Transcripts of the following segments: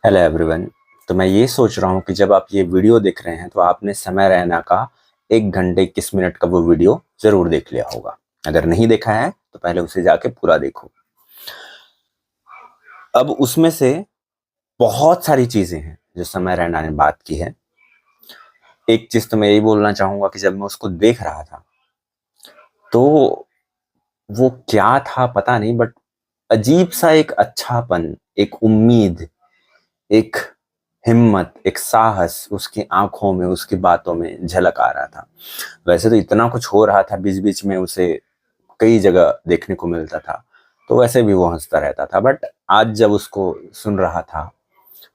Hello everyone. तो मैं ये सोच रहा हूँ कि जब आप ये वीडियो देख रहे हैं तो आपने समय रैना का 1 घंटे 21 मिनट का वो वीडियो जरूर देख लिया होगा। अगर नहीं देखा है तो पहले उसे जाके पूरा देखो। अब उसमें से बहुत सारी चीजें हैं जो समय रैना ने बात की है। एक चीज तो मैं यही बोलना चाहूंगा कि जब मैं उसको देख रहा था तो वो क्या था पता नहीं, बट अजीब सा एक अच्छापन, एक उम्मीद, एक हिम्मत, एक साहस उसकी आंखों में, उसकी बातों में झलक आ रहा था। वैसे तो इतना कुछ हो रहा था बीच बीच में, उसे कई जगह देखने को मिलता था, तो वैसे भी वो हंसता रहता था, बट आज जब उसको सुन रहा था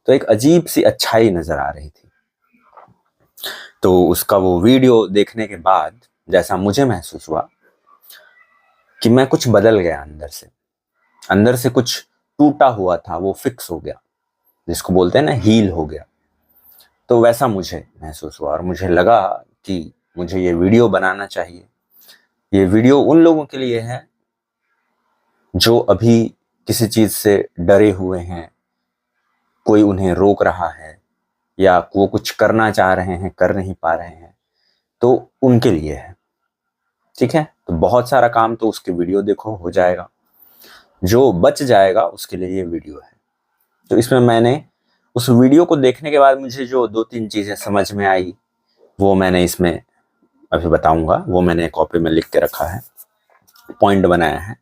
तो एक अजीब सी अच्छाई नजर आ रही थी। तो उसका वो वीडियो देखने के बाद जैसा मुझे महसूस हुआ कि मैं कुछ बदल गया अंदर से कुछ टूटा हुआ था, वो फिक्स हो गया, जिसको बोलते हैं ना हील हो गया। तो वैसा मुझे महसूस हुआ और मुझे लगा कि मुझे ये वीडियो बनाना चाहिए। ये वीडियो उन लोगों के लिए है जो अभी किसी चीज से डरे हुए हैं, कोई उन्हें रोक रहा है या वो कुछ करना चाह रहे हैं कर नहीं पा रहे हैं, तो उनके लिए है। ठीक है, तो बहुत सारा काम तो उसके वीडियो देखो हो जाएगा, जो बच जाएगा उसके लिए ये वीडियो है। तो इसमें मैंने उस वीडियो को देखने के बाद मुझे जो 2-3 चीजें समझ में आई वो मैंने इसमें अभी बताऊंगा। वो मैंने कॉपी में लिख के रखा है, पॉइंट बनाया है।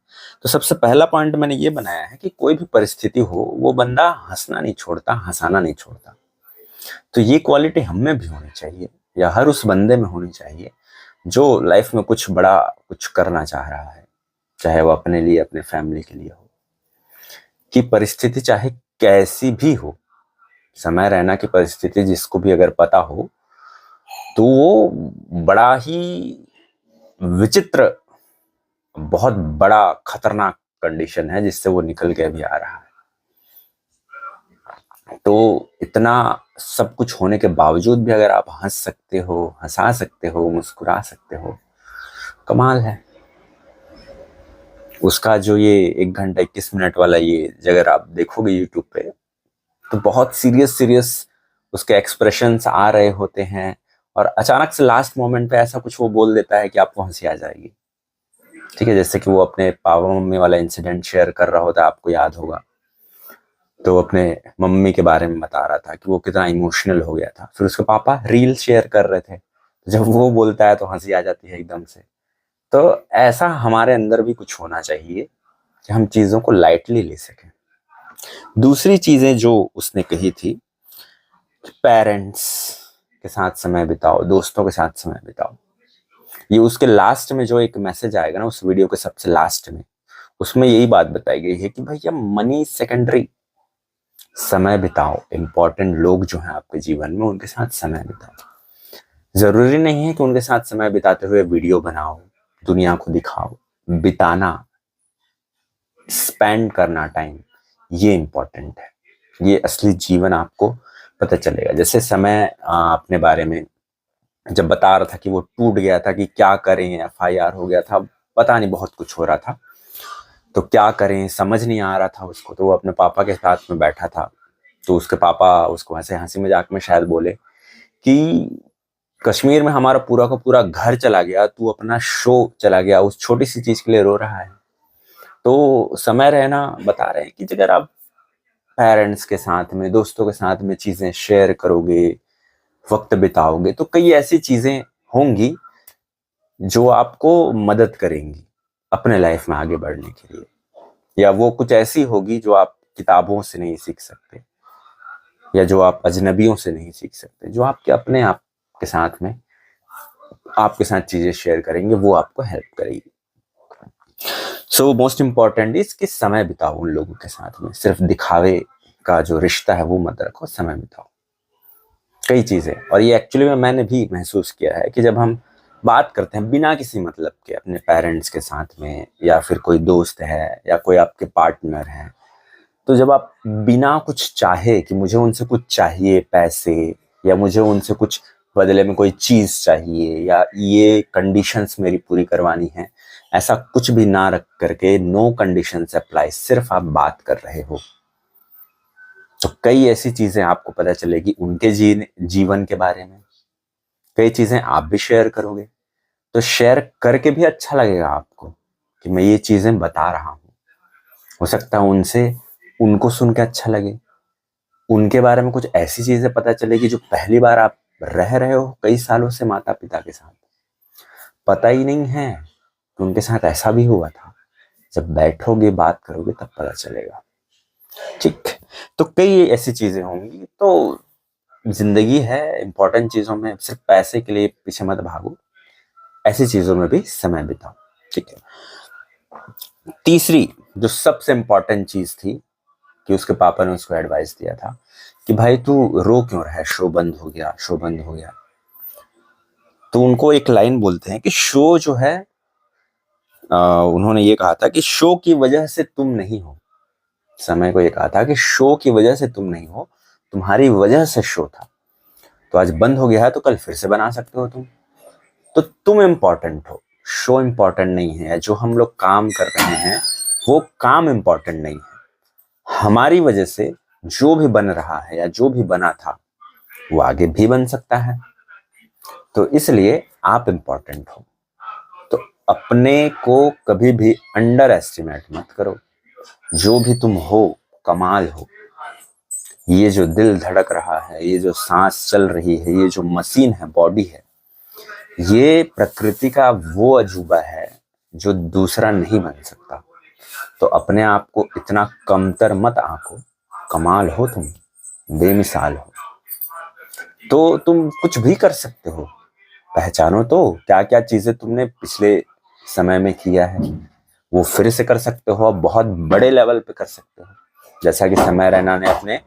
तो सबसे पहला पॉइंट मैंने ये बनाया है कि कोई भी परिस्थिति हो वो बंदा हंसना नहीं छोड़ता, हंसाना नहीं छोड़ता। तो ये क्वालिटी हम में भी होनी चाहिए, या हर उस बंदे में होनी चाहिए जो लाइफ में कुछ बड़ा कुछ करना चाह रहा है, चाहे वो अपने लिए, अपने फैमिली के लिए हो। कि परिस्थिति चाहे कैसी भी हो, समय रहना की परिस्थिति जिसको भी अगर पता हो तो वो बड़ा ही विचित्र, बहुत बड़ा खतरनाक कंडीशन है जिससे वो निकल के अभी आ रहा है। तो इतना सब कुछ होने के बावजूद भी अगर आप हंस सकते हो, हंसा सकते हो, मुस्कुरा सकते हो, कमाल है। उसका जो ये 1 घंटा 21 मिनट वाला ये अगर आप देखोगे यूट्यूब पे तो बहुत सीरियस सीरियस उसके एक्सप्रेशंस आ रहे होते हैं, और अचानक से लास्ट मोमेंट पे ऐसा कुछ वो बोल देता है कि आपको हंसी आ जाएगी। ठीक है, जैसे कि वो अपने पापा मम्मी वाला इंसिडेंट शेयर कर रहा होता है, आपको याद होगा। तो वो अपने मम्मी के बारे में बता रहा था कि वो कितना इमोशनल हो गया था, फिर उसके पापा रील शेयर कर रहे थे, जब वो बोलता है तो हंसी आ जाती है एकदम से। तो ऐसा हमारे अंदर भी कुछ होना चाहिए कि हम चीजों को लाइटली ले सकें। दूसरी चीजें जो उसने कही थी, पेरेंट्स के साथ समय बिताओ, दोस्तों के साथ समय बिताओ। ये उसके लास्ट में जो एक मैसेज आएगा ना उस वीडियो के सबसे लास्ट में, उसमें यही बात बताई गई है कि भैया मनी सेकेंडरी, समय बिताओ। इंपॉर्टेंट लोग जो हैं आपके जीवन में उनके साथ समय बिताओ। जरूरी नहीं है कि उनके साथ समय बिताते हुए वीडियो बनाओ, दुनिया को दिखाओ। बिताना, स्पेंड करना टाइम, ये इंपॉर्टेंट है। ये असली जीवन आपको पता चलेगा। जैसे समय अपने बारे में जब बता रहा था कि वो टूट गया था कि क्या करें, FIR हो गया था, पता नहीं बहुत कुछ हो रहा था, तो क्या करें समझ नहीं आ रहा था उसको। तो वो अपने पापा के साथ में बैठा था, तो उसके पापा उसको ऐसे हंसी मजाक में शायद बोले कि कश्मीर में हमारा पूरा का पूरा घर चला गया, तू अपना शो चला गया, उस छोटी सी चीज के लिए रो रहा है। तो समय रहना बता रहे हैं कि अगर आप पेरेंट्स के साथ में, दोस्तों के साथ में चीजें शेयर करोगे, वक्त बिताओगे, तो कई ऐसी चीजें होंगी जो आपको मदद करेंगी अपने लाइफ में आगे बढ़ने के लिए। या वो कुछ ऐसी होगी जो आप किताबों से नहीं सीख सकते, या जो आप अजनबियों से नहीं सीख सकते, जो आपके अपने आप के साथ में आपके साथ चीजें शेयर करेंगे, वो आपको हेल्प करेगी। सो मोस्ट इंपॉर्टेंट इज कि समय बिताओ उन लोगों के साथ में, सिर्फ दिखावे का जो रिश्ता है वो मत रखो, समय बिताओ। कई चीजें, और ये एक्चुअली में मैंने भी महसूस किया है कि जब हम बात करते हैं बिना किसी मतलब के अपने पेरेंट्स के साथ में, या फिर कोई दोस्त है या कोई आपके पार्टनर है, तो जब आप बिना कुछ चाहे कि मुझे उनसे कुछ चाहिए, पैसे, या मुझे उनसे कुछ बदले में कोई चीज चाहिए, या ये कंडीशंस मेरी पूरी करवानी है, ऐसा कुछ भी ना रख करके नो कंडीशंस अप्लाई, सिर्फ आप बात कर रहे हो, तो कई ऐसी चीजें आपको पता चलेगी उनके जीवन के बारे में, कई चीजें आप भी शेयर करोगे, तो शेयर करके भी अच्छा लगेगा आपको कि मैं ये चीजें बता रहा हूं। हो सकता है उनको सुन के अच्छा लगे, उनके बारे में कुछ ऐसी चीजें पता चलेगी जो पहली बार आप रह रहे हो कई सालों से माता पिता के साथ, पता ही नहीं है कि उनके साथ ऐसा भी हुआ था। जब बैठोगे बात करोगे तब पता चलेगा। ठीक, तो कई ऐसी चीजें होंगी। तो जिंदगी है, इंपॉर्टेंट चीजों में सिर्फ पैसे के लिए पीछे मत भागो, ऐसी चीजों में भी समय बिताओ। ठीक है। तीसरी जो सबसे इंपॉर्टेंट चीज थी कि उसके पापा ने उसको एडवाइस दिया था कि भाई तू रो क्यों रहा है, शो बंद हो गया, शो बंद हो गया। तो उनको एक लाइन बोलते हैं कि शो जो है, उन्होंने ये कहा था कि शो की वजह से तुम नहीं हो। समय को ये कहा था कि शो की वजह से तुम नहीं हो, तुम्हारी वजह से शो था। तो आज बंद हो गया है तो कल फिर से बना सकते हो तुम। तो तुम इम्पोर्टेंट हो, शो इम्पोर्टेंट नहीं है। जो हम लोग काम कर रहे हैं वो काम इम्पोर्टेंट नहीं है। हमारी वजह से जो भी बन रहा है या जो भी बना था वो आगे भी बन सकता है। तो इसलिए आप इम्पोर्टेंट हो। तो अपने को कभी भी अंडर एस्टिमेट मत करो। जो भी तुम हो कमाल हो। ये जो दिल धड़क रहा है, ये जो सांस चल रही है, ये जो मशीन है, बॉडी है, ये प्रकृति का वो अजूबा है जो दूसरा नहीं बन सकता। तो अपने आप को इतना कमतर मत आंको। कमाल हो तुम, बेमिसाल हो। तो तुम कुछ भी कर सकते हो। पहचानो तो क्या क्या चीजें तुमने पिछले समय में किया है, वो फिर से कर सकते हो, बहुत बड़े लेवल पे कर सकते हो। जैसा कि समय रैना ने अपने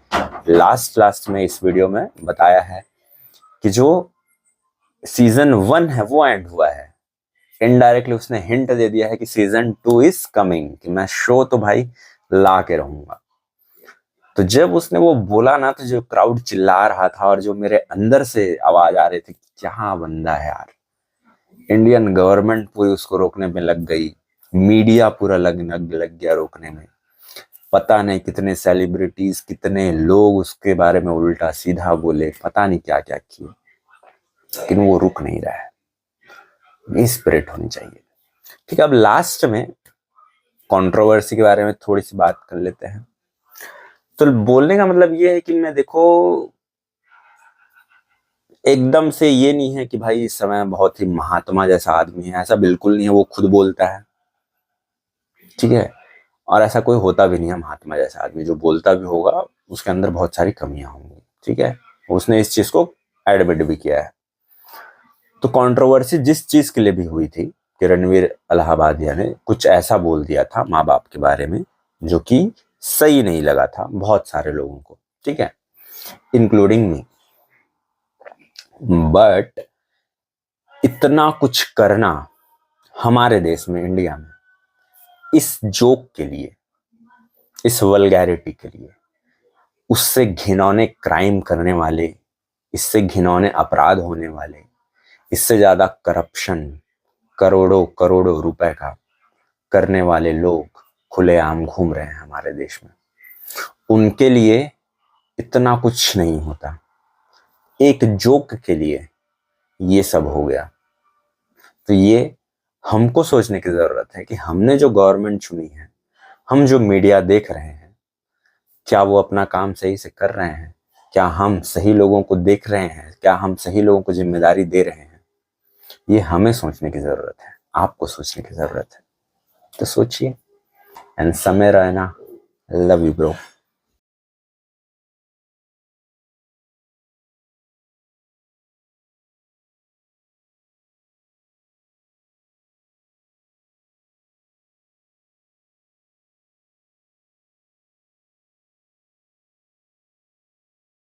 लास्ट में इस वीडियो में बताया है कि जो सीजन 1 है वो एंड हुआ है। इनडायरेक्टली उसने हिंट दे दिया है कि सीजन 2 इज कमिंग, कि मैं शो तो भाई ला के रहूंगा। तो जब उसने वो बोला ना, तो जो क्राउड चिल्ला रहा था और जो मेरे अंदर से आवाज आ रही थी, क्या बंदा है यार। इंडियन गवर्नमेंट पूरी उसको रोकने में लग गई, मीडिया पूरा लग गया रोकने में। पता नहीं कितने सेलिब्रिटीज, कितने लोग उसके बारे में उल्टा सीधा बोले, पता नहीं क्या क्या किए, लेकिन वो रुक नहीं रहा है। स्पिरिट होनी चाहिए। ठीक है, अब लास्ट में कंट्रोवर्सी के बारे में थोड़ी सी बात कर लेते हैं। तो बोलने का मतलब ये है कि मैं देखो एकदम से ये नहीं है कि भाई इस समय बहुत ही महात्मा जैसा आदमी है, ऐसा बिल्कुल नहीं है। वो खुद बोलता है, ठीक है, और ऐसा कोई होता भी नहीं है महात्मा जैसा आदमी। जो बोलता भी होगा उसके अंदर बहुत सारी कमियां होंगी, ठीक है। उसने इस चीज को एडमिट भी किया है। तो कंट्रोवर्सी जिस चीज के लिए भी हुई थी कि रणवीर इलाहाबादिया ने कुछ ऐसा बोल दिया था माँ बाप के बारे में जो कि सही नहीं लगा था बहुत सारे लोगों को, ठीक है, इंक्लूडिंग मी। बट इतना कुछ करना हमारे देश में, इंडिया में, इस जोक के लिए, इस वल्गैरिटी के लिए, उससे घिनौने क्राइम करने वाले, इससे घिनौने अपराध होने वाले, इससे ज्यादा करप्शन, करोड़ों करोड़ों रुपए का करने वाले लोग खुलेआम घूम रहे हैं हमारे देश में। उनके लिए इतना कुछ नहीं होता। एक जोक के लिए ये सब हो गया। तो ये हमको सोचने की जरूरत है कि हमने जो गवर्नमेंट चुनी है, हम जो मीडिया देख रहे हैं, क्या वो अपना काम सही से कर रहे हैं? क्या हम सही लोगों को देख रहे हैं? क्या हम सही लोगों को जिम्मेदारी दे रहे हैं? ये हमें सोचने की जरूरत है, आपको सोचने की जरूरत है। तो सोचिए। एंड समय रैना, लव यू ब्रो।